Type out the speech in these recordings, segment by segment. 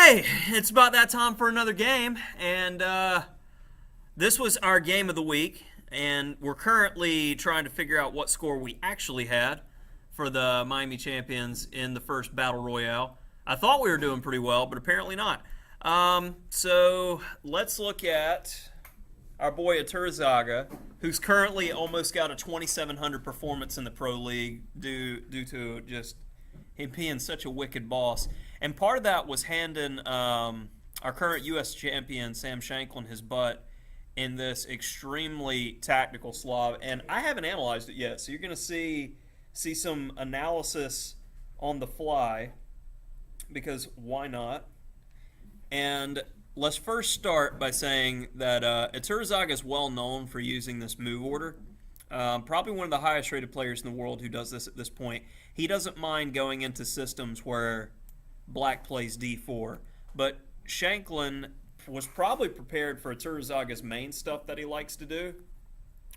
Okay, it's about that time for another game, and this was our game of the week, and we're currently trying to figure out what score we actually had for the Miami Champions in the first Battle Royale. I thought we were doing pretty well, but apparently not. So let's look at our boy Iturrizaga, who's currently almost got a 2,700 performance in the Pro League due to just him being such a wicked boss. And part of that was handing our current US champion Sam Shankland his butt in this extremely tactical Slav. And I haven't analyzed it yet, so you're going to see some analysis on the fly, because why not? And let's first start by saying that Iturrizaga is well known for using this move order. Probably one of the highest rated players in the world who does this at this point. He doesn't mind going into systems where black plays d4, but Shankland was probably prepared for Iturzaga's main stuff that he likes to do,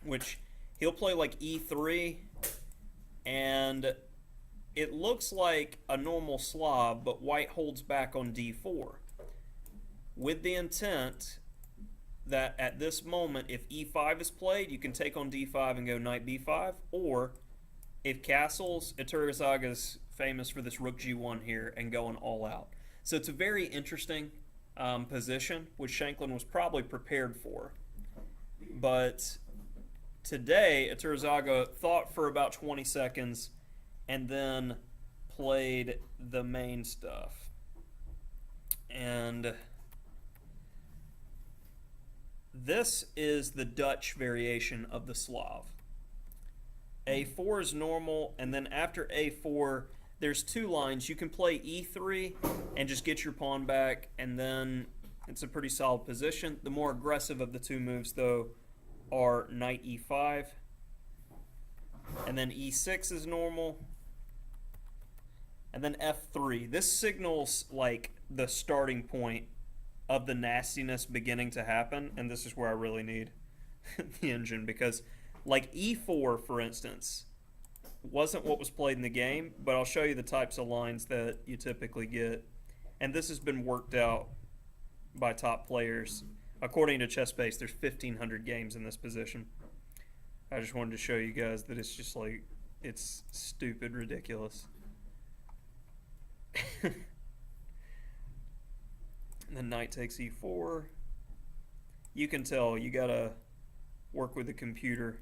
which he'll play like e3, and it looks like a normal Slav, but white holds back on d4, with the intent that at this moment, if e5 is played, you can take on d5 and go knight b5, or if castles, Iturzaga's famous for this rook g1 here and going all out. So it's a very interesting position, which Shankland was probably prepared for. But today, Iturrizaga thought for about 20 seconds and then played the main stuff. And this is the Dutch variation of the Slav. A4 is normal, and then after A4, there's two lines. You can play E3 and just get your pawn back, and then it's a pretty solid position. The more aggressive of the two moves, though, are knight E5, and then E6 is normal, and then F3. This signals like the starting point of the nastiness beginning to happen, and this is where I really need the engine, because like E4, for instance, wasn't what was played in the game, but I'll show you the types of lines that you typically get. And this has been worked out by top players. According to ChessBase, there's 1,500 games in this position. I just wanted to show you guys that it's just like, it's stupid ridiculous. And then knight takes E4. You can tell you gotta work with the computer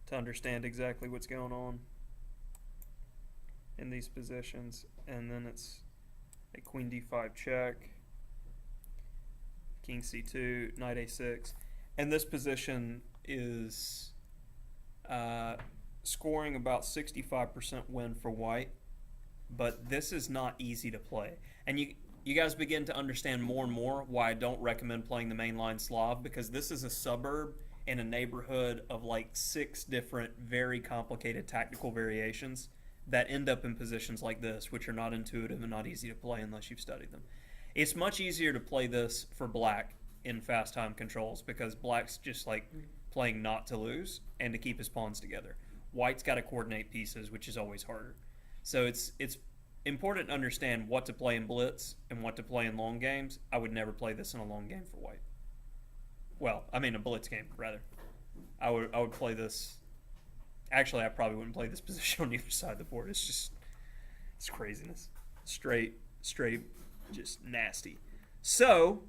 to understand exactly what's going on in these positions. And then it's a queen d5 check, king c2, knight a6. And this position is scoring about 65% win for white, but this is not easy to play. And you guys begin to understand more and more why I don't recommend playing the mainline Slav, because this is a suburb in a neighborhood of like 6 different very complicated tactical variations that end up in positions like this, which are not intuitive and not easy to play unless you've studied them. It's much easier to play this for black in fast time controls, because black's just like playing not to lose and to keep his pawns together. White's got to coordinate pieces, which is always harder. So it's important to understand what to play in blitz and what to play in long games. I would never play this in a long game for white. Well, I mean a blitz game, rather. I would play this. Actually, I probably wouldn't play this position on either side of the board. It's craziness. Straight, just nasty. So,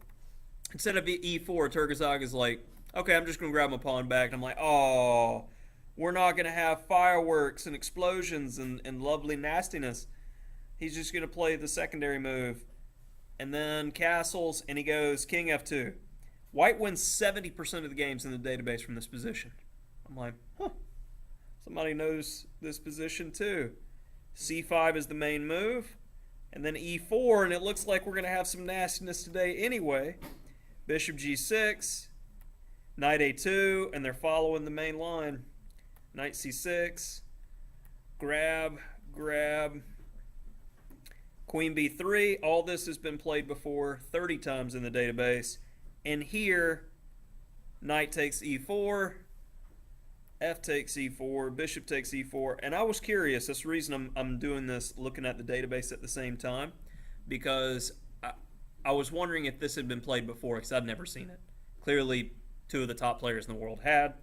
instead of E4, Iturrizaga's like, okay, I'm just going to grab my pawn back. And I'm like, oh, we're not going to have fireworks and explosions and lovely nastiness. He's just going to play the secondary move. And then castles, and he goes king f2. White wins 70% of the games in the database from this position. I'm like, huh, somebody knows this position too. C5 is the main move, and then E4, and it looks like we're going to have some nastiness today anyway. Bishop G6, knight A2, and they're following the main line. Knight C6, grab, Queen B3. All this has been played before 30 times in the database. And here, knight takes E4, F takes E4, bishop takes E4. And I was curious. That's the reason I'm doing this, looking at the database at the same time. because I was wondering if this had been played before because I'd never seen it. Clearly, two of the top players in the world had,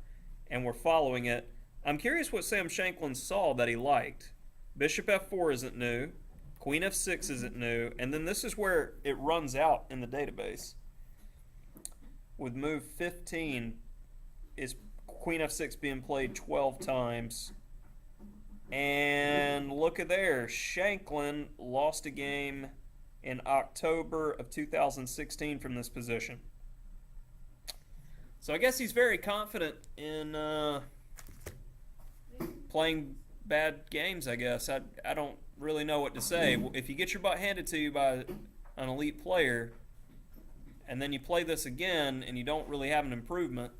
and we're following it. I'm curious what Sam Shankland saw that he liked. Bishop f4 isn't new. Queen f6 isn't new. And then this is where it runs out in the database. With move 15, is Queen f6 being played 12 times. And look at there. Shankland lost a game in October of 2016 from this position. So I guess he's very confident in playing bad games, I guess. I don't really know what to say. If you get your butt handed to you by an elite player, and then you play this again and you don't really have an improvement,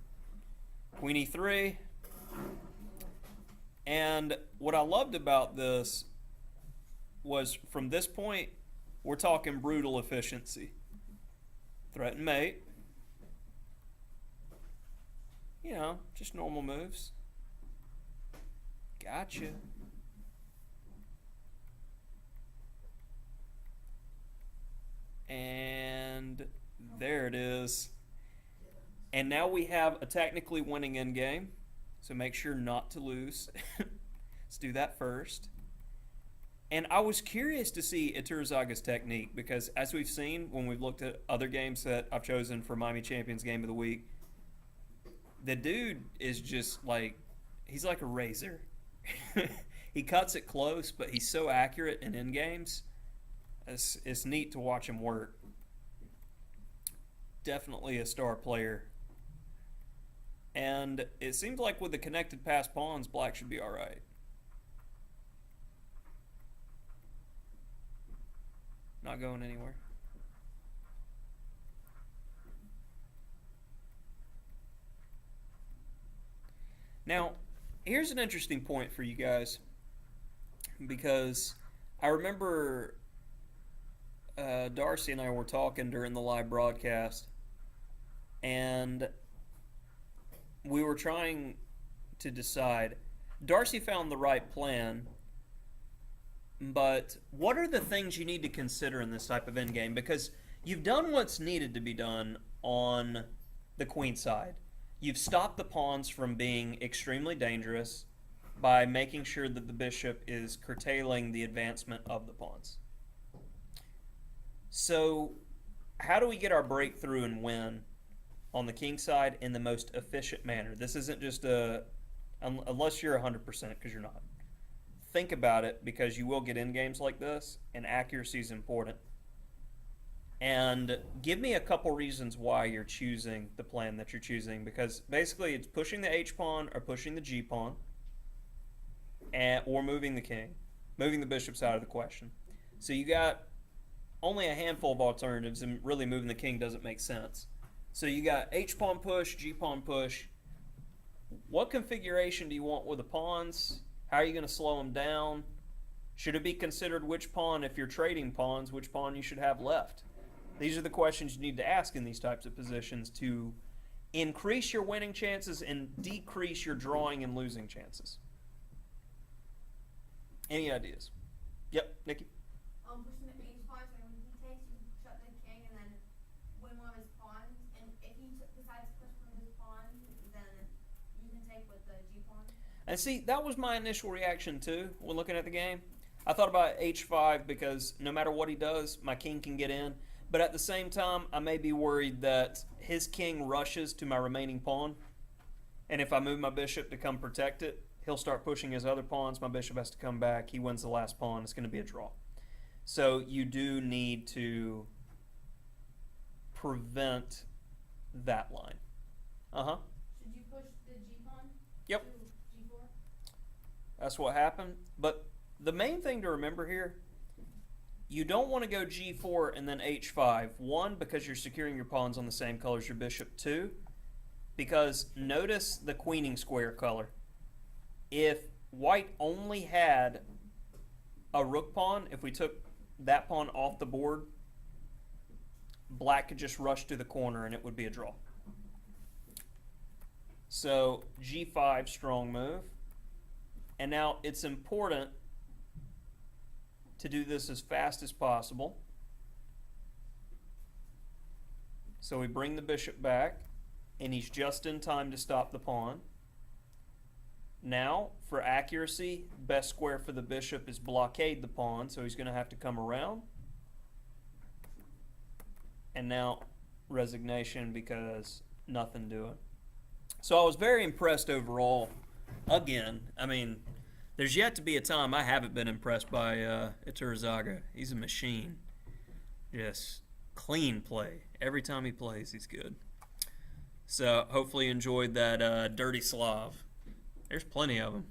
Queen e3. And what I loved about this was from this point, we're talking brutal efficiency. Threaten mate. You know, just normal moves. Gotcha. And there it is. And now we have a technically winning endgame. So make sure not to lose. Let's do that first. And I was curious to see Iturzaga's technique because as we've seen when we've looked at other games that I've chosen for Miami Champions Game of the Week, the dude is just like, he's like a razor. He cuts it close, but he's so accurate in end games. It's neat to watch him work. Definitely a star player. And it seems like with the connected pass pawns, black should be all right. Not going anywhere. Now, here's an interesting point for you guys because I remember Darcy and I were talking during the live broadcast, and we were trying to decide. Darcy found the right plan, but what are the things you need to consider in this type of endgame? Because you've done what's needed to be done on the queen side. You've stopped the pawns from being extremely dangerous by making sure that the bishop is curtailing the advancement of the pawns. So how do we get our breakthrough and win on the king side in the most efficient manner? This isn't just unless you're 100%, because you're not. Think about it, because you will get in games like this, and accuracy is important. And give me a couple reasons why you're choosing the plan that you're choosing, because basically it's pushing the H pawn or pushing the G pawn, or moving the king, moving the bishop's out of the question. So you got only a handful of alternatives, and really moving the king doesn't make sense. So you got H pawn push, G pawn push. What configuration do you want with the pawns? How are you going to slow them down? Should it be considered which pawn, if you're trading pawns, which pawn you should have left? These are the questions you need to ask in these types of positions to increase your winning chances and decrease your drawing and losing chances. Any ideas? Yep, Nikki? Pushing the H5, so when he takes, you shut the king and then win one of his pawns. And if he decides to push one of his pawns, then you can take with the G pawn. And see, that was my initial reaction too when looking at the game. I thought about H5 because no matter what he does, my king can get in. But at the same time, I may be worried that his king rushes to my remaining pawn. And if I move my bishop to come protect it, he'll start pushing his other pawns. My bishop has to come back. He wins the last pawn. It's going to be a draw. So you do need to prevent that line. Uh-huh. Should you push the G pawn? Yep. To G4? That's what happened. But the main thing to remember here, you don't want to go G4 and then H5. One, because you're securing your pawns on the same color as your bishop. Two, because notice the queening square color. If white only had a rook pawn, if we took that pawn off the board, black could just rush to the corner and it would be a draw. So G5, strong move. And now it's important to do this as fast as possible. So we bring the bishop back, and he's just in time to stop the pawn. Now, for accuracy, best square for the bishop is blockade the pawn, so he's going to have to come around. And now, resignation because nothing doing. So I was very impressed overall. Again, I mean, there's yet to be a time I haven't been impressed by Iturrizaga. He's a machine. Just clean play. Every time he plays, he's good. So hopefully you enjoyed that dirty Slav. There's plenty of them.